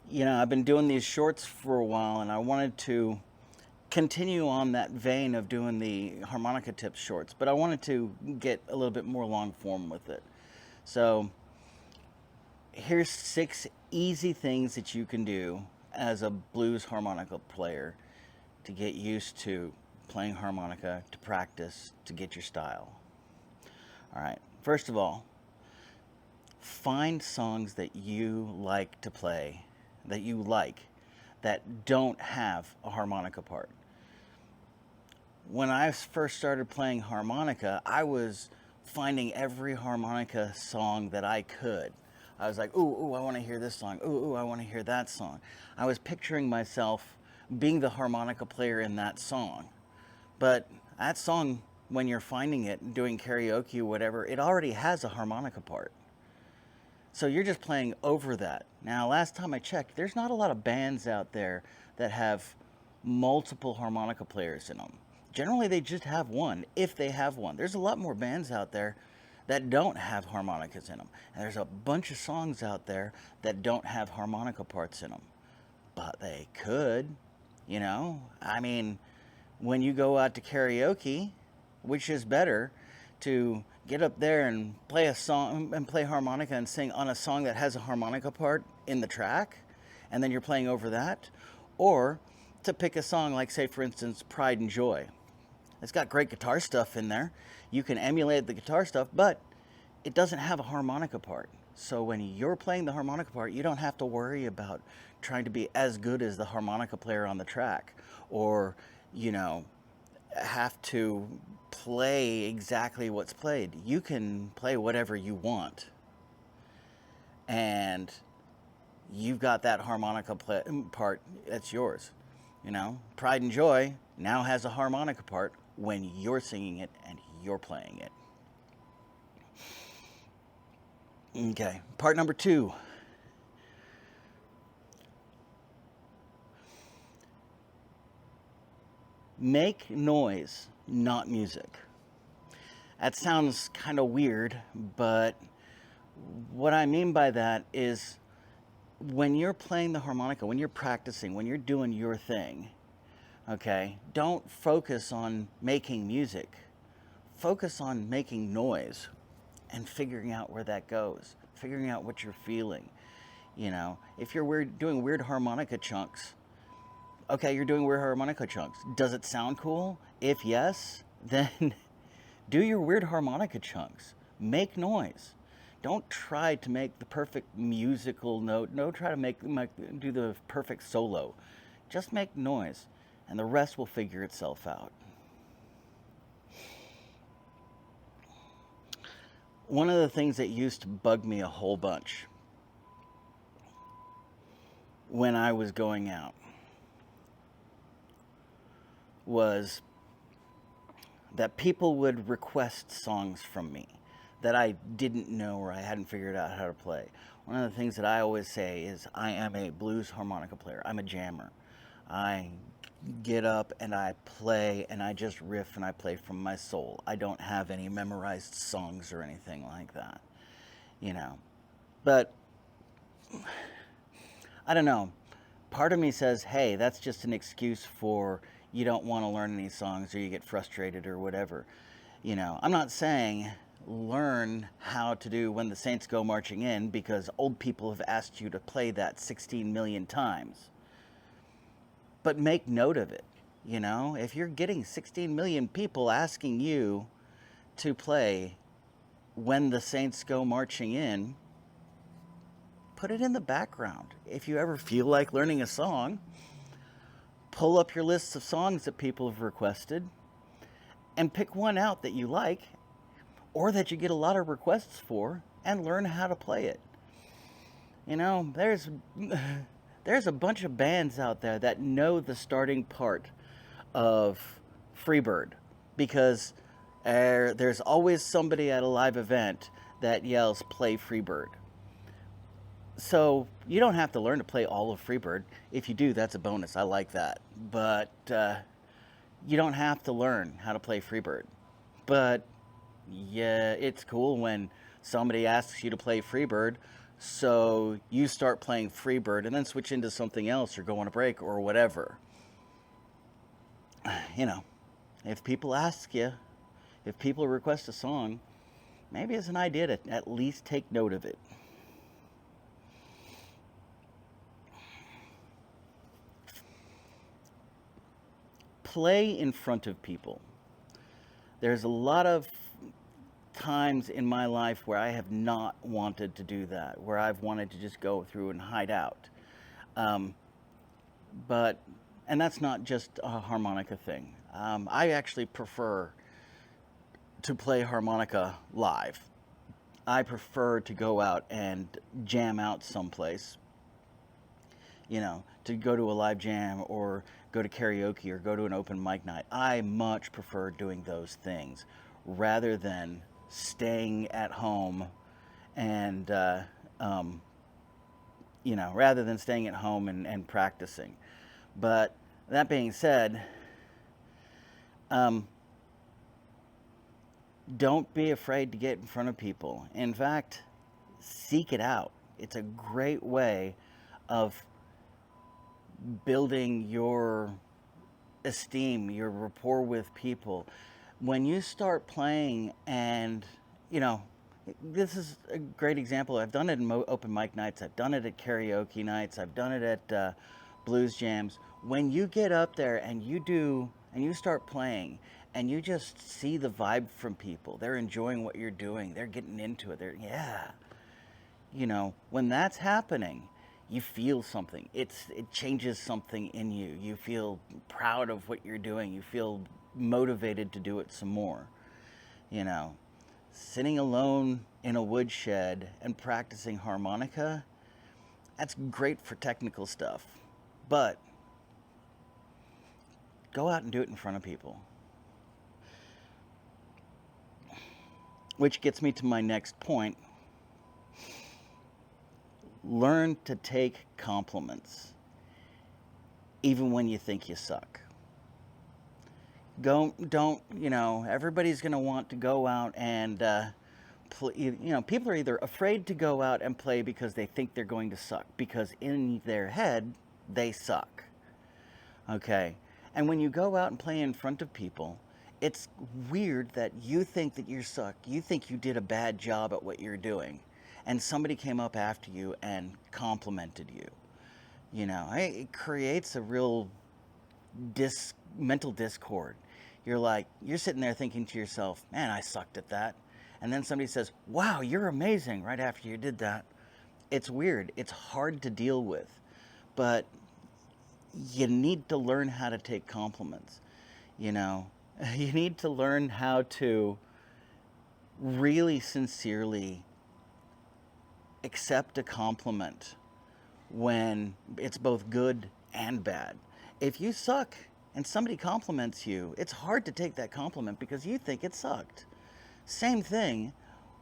I've been doing these shorts for a while, and I wanted to continue on that vein of doing the harmonica tips shorts, but I wanted to get a little bit more long form with it. So, here's 6 easy things that you can do as a blues harmonica player to get used to playing harmonica, to practice, to get your style. All right, first of all, find songs that you like to play, that you like, that don't have a harmonica part. When I first started playing harmonica, I was finding every harmonica song that I could. I was like, ooh, I want to hear this song. Ooh, I want to hear that song. I was picturing myself being the harmonica player in that song. But that song, when you're finding it, doing karaoke or whatever, it already has a harmonica part. So you're just playing over that. Now, last time I checked, there's not a lot of bands out there that have multiple harmonica players in them. Generally, they just have one, if they have one. There's a lot more bands out there that don't have harmonicas in them. And there's a bunch of songs out there that don't have harmonica parts in them. But they could, I mean, when you go out to karaoke, which is better, to get up there and play a song and play harmonica and sing on a song that has a harmonica part in the track, and then you're playing over that, or to pick a song like, say, for instance, Pride and Joy. It's got great guitar stuff in there. You can emulate the guitar stuff, but it doesn't have a harmonica part. So when you're playing the harmonica part, you don't have to worry about trying to be as good as the harmonica player on the track, or, have to play exactly what's played. You can play whatever you want, and you've got that harmonica part that's yours. Pride and Joy now has a harmonica part when you're singing it and you're playing it. Okay, part number 2. Make noise, not music. That sounds kind of weird, but what I mean by that is when you're playing the harmonica, when you're practicing, when you're doing your thing, okay, don't focus on making music. Focus on making noise and figuring out where that goes, figuring out what you're feeling. If you're doing weird harmonica chunks, okay, you're doing weird harmonica chunks. Does it sound cool? If yes, then do your weird harmonica chunks. Make noise. Don't try to make the perfect musical note. No, try to do the perfect solo. Just make noise, and the rest will figure itself out. One of the things that used to bug me a whole bunch when I was going out was that people would request songs from me that I didn't know or I hadn't figured out how to play. One of the things that I always say is I am a blues harmonica player. I'm a jammer. I get up and I play and I just riff and I play from my soul. I don't have any memorized songs or anything like that, But I don't know. Part of me says, hey, that's just an excuse for you don't want to learn any songs or you get frustrated or whatever. I'm not saying learn how to do When the Saints Go Marching In because old people have asked you to play that 16 million times. But make note of it. If you're getting 16 million people asking you to play When the Saints Go Marching In, put it in the background. If you ever feel like learning a song, pull up your lists of songs that people have requested and pick one out that you like or that you get a lot of requests for and learn how to play it. There's a bunch of bands out there that know the starting part of Freebird because there's always somebody at a live event that yells, play Freebird. So you don't have to learn to play all of Freebird. If you do, that's a bonus. I like that. But you don't have to learn how to play Freebird. But yeah, it's cool when somebody asks you to play Freebird. So you start playing Freebird and then switch into something else or go on a break or whatever. You know, if people ask you, if people request a song, maybe it's an idea to at least take note of it. Play in front of people. There's a lot of times in my life where I have not wanted to do that, where I've wanted to just go through and hide out. Um, but, and that's not just a harmonica thing. I actually prefer to play harmonica live. I prefer to go out and jam out someplace, to go to a live jam or go to karaoke or go to an open mic night. I much prefer doing those things rather than staying at home and, rather than staying at home and practicing. But that being said, um, don't be afraid to get in front of people. In fact, seek it out. It's a great way of building your esteem, your rapport with people. When you start playing, and you know, this is a great example. I've done it in open mic nights, I've done it at karaoke nights, I've done it at blues jams. When you get up there and you start playing and you just see the vibe from people, they're enjoying what you're doing, they're getting into it, yeah. When that's happening, you feel something. It changes something in you. You feel proud of what you're doing. You feel motivated to do it some more. You know, Sitting alone in a woodshed and practicing harmonica, that's great for technical stuff. But go out and do it in front of people. Which gets me to my next point. Learn to take compliments, even when you think you suck. Everybody's going to want to go out and people are either afraid to go out and play because they think they're going to suck, because in their head, they suck. Okay? And when you go out and play in front of people, it's weird that you think that you suck. You think you did a bad job at what you're doing. And somebody came up after you and complimented you. It creates a real mental discord. You're sitting there thinking to yourself, man, I sucked at that. And then somebody says, wow, you're amazing right after you did that. It's weird. It's hard to deal with. But you need to learn how to take compliments. You need to learn how to really sincerely accept a compliment when it's both good and bad. If you suck and somebody compliments you, it's hard to take that compliment because you think it sucked. Same thing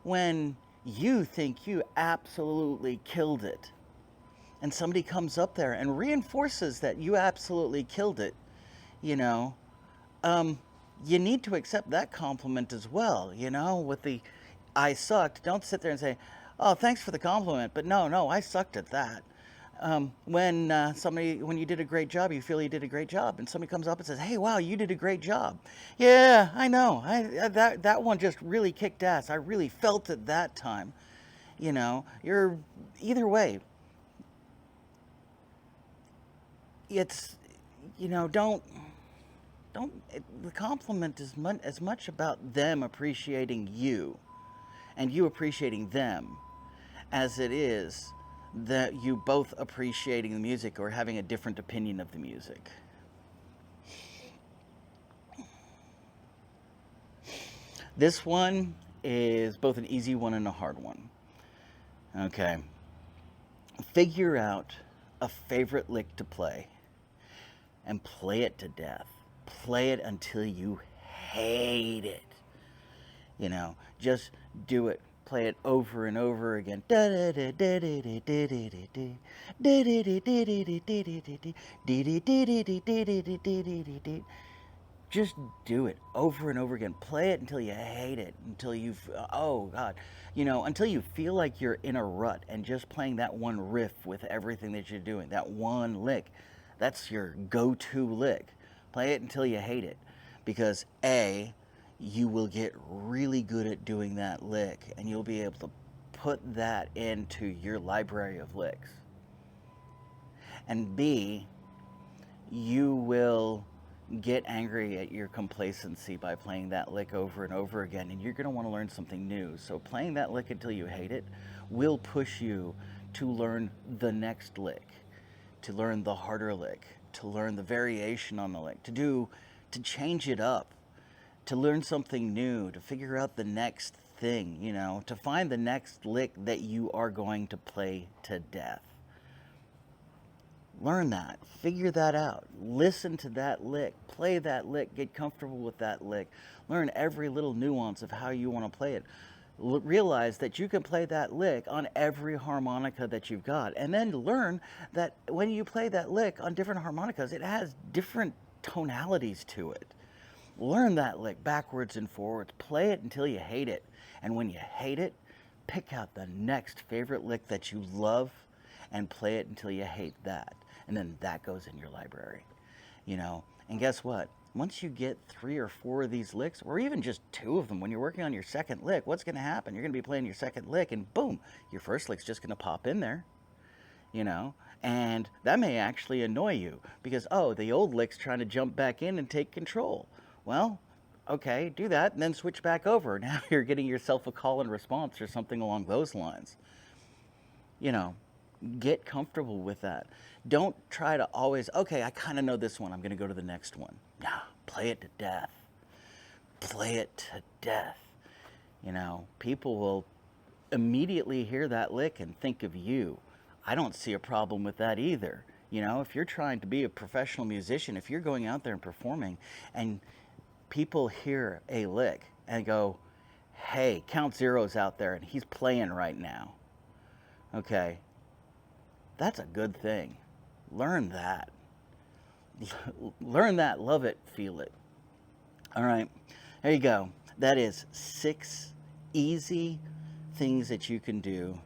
when you think you absolutely killed it and somebody comes up there and reinforces that you absolutely killed it. You need to accept that compliment as well. With the I sucked, don't sit there and say, oh, thanks for the compliment, but no, I sucked at that. When you did a great job, you feel you did a great job, and somebody comes up and says, hey, wow, you did a great job. Yeah, I know. That one just really kicked ass. I really felt it that time. You're either way. It's, the compliment is as much about them appreciating you and you appreciating them as it is that you both appreciating the music or having a different opinion of the music. This one is both an easy one and a hard one. Okay. Figure out a favorite lick to play and play it to death. Play it until you hate it. Just do it. Play it over and over again. Just do it over and over again. Play it until you hate it, until you've, oh God, until you feel like you're in a rut and just playing that one riff with everything that you're doing, that one lick, that's your go-to lick. Play it until you hate it, because A, you will get really good at doing that lick and you'll be able to put that into your library of licks. And B, you will get angry at your complacency by playing that lick over and over again, and you're going to want to learn something new. So playing that lick until you hate it will push you to learn the next lick, to learn the harder lick, to learn the variation on the lick, to change it up, to learn something new, to figure out the next thing, to find the next lick that you are going to play to death. Learn that. Figure that out. Listen to that lick. Play that lick. Get comfortable with that lick. Learn every little nuance of how you want to play it. Realize that you can play that lick on every harmonica that you've got. And then learn that when you play that lick on different harmonicas, it has different tonalities to it. Learn that lick backwards and forwards. Play it until you hate it. And when you hate it, pick out the next favorite lick that you love and play it until you hate that. And then that goes in your library, And guess what? Once you get 3 or 4 of these licks, or even just 2 of them, when you're working on your second lick, what's going to happen? You're going to be playing your second lick, and boom, your first lick's just going to pop in there, And that may actually annoy you because, oh, the old lick's trying to jump back in and take control. Well, okay, do that, and then switch back over. Now you're getting yourself a call and response or something along those lines. Get comfortable with that. Don't try to always, okay, I kind of know this one, I'm going to go to the next one. Nah, play it to death. Play it to death. People will immediately hear that lick and think of you. I don't see a problem with that either. If you're trying to be a professional musician, if you're going out there and performing and people hear a lick and go, hey, Count Zero's out there and he's playing right now. Okay. That's a good thing. Learn that. Learn that, love it, feel it. All right, there you go. That is 6 easy things that you can do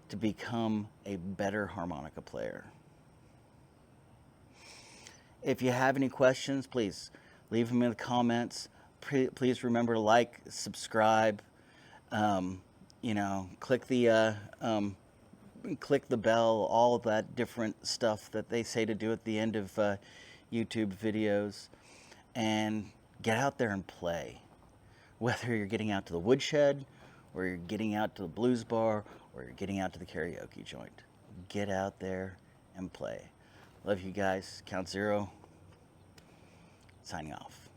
to become a better harmonica player. If you have any questions, please leave them in the comments. Please remember to like, subscribe, click the bell, all that different stuff that they say to do at the end of YouTube videos, and get out there and play. Whether you're getting out to the woodshed, or you're getting out to the blues bar, or you're getting out to the karaoke joint. Get out there and play. Love you guys. Count Zero, signing off.